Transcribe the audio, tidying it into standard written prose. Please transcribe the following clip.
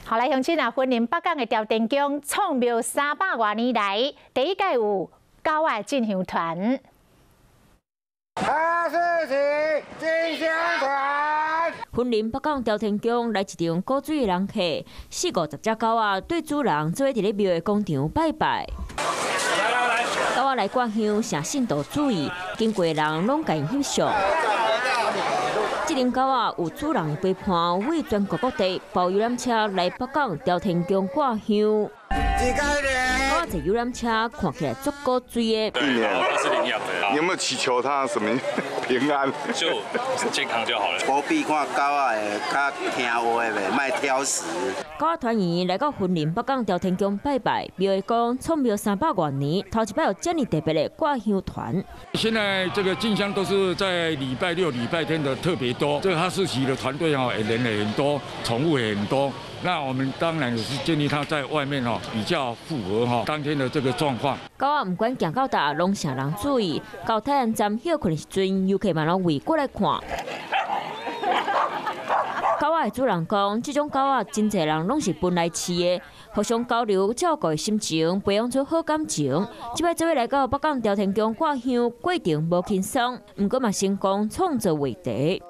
后来乡亲啊，欢迎北港的朝天宫创庙300多年来第一届有狗仔进香团。哈士奇进香团，婚临北港朝天宫来一场古水的人客，40-50只狗仔对主人做伫咧庙的广场拜拜。狗仔来挂香，诚信度注意，经过的人拢甲因翕相。这辆狗仔有主人的陪伴，为全国各地包游览车来北港朝天宫挂香。狗仔坐游览车看起来足够水的。1年都是领养的。你有没有祈求它什么平安？就健康就好了。保庇看狗仔的较听话的，莫挑食。狗仔团员来到婚临北港朝天宫拜拜，庙会讲创庙300多年，头一摆有这么特别的挂香团。现在这个进香都是在礼拜6、礼拜天的特别多，这个哈士奇的团队人也很多，宠物也很多。那我们当然也是建议他在外面比较符合当天的这个状况。狗仔唔管行到大，拢常人注意。到太阳站休困的时阵，游客慢慢围过来看。狗仔的主人讲，这种狗仔真侪人拢是本来饲的，互相交流照顾的心情，培养出好感情。这摆做伙来到北港朝天宫挂香，过程无轻松，不过嘛成功创造话题。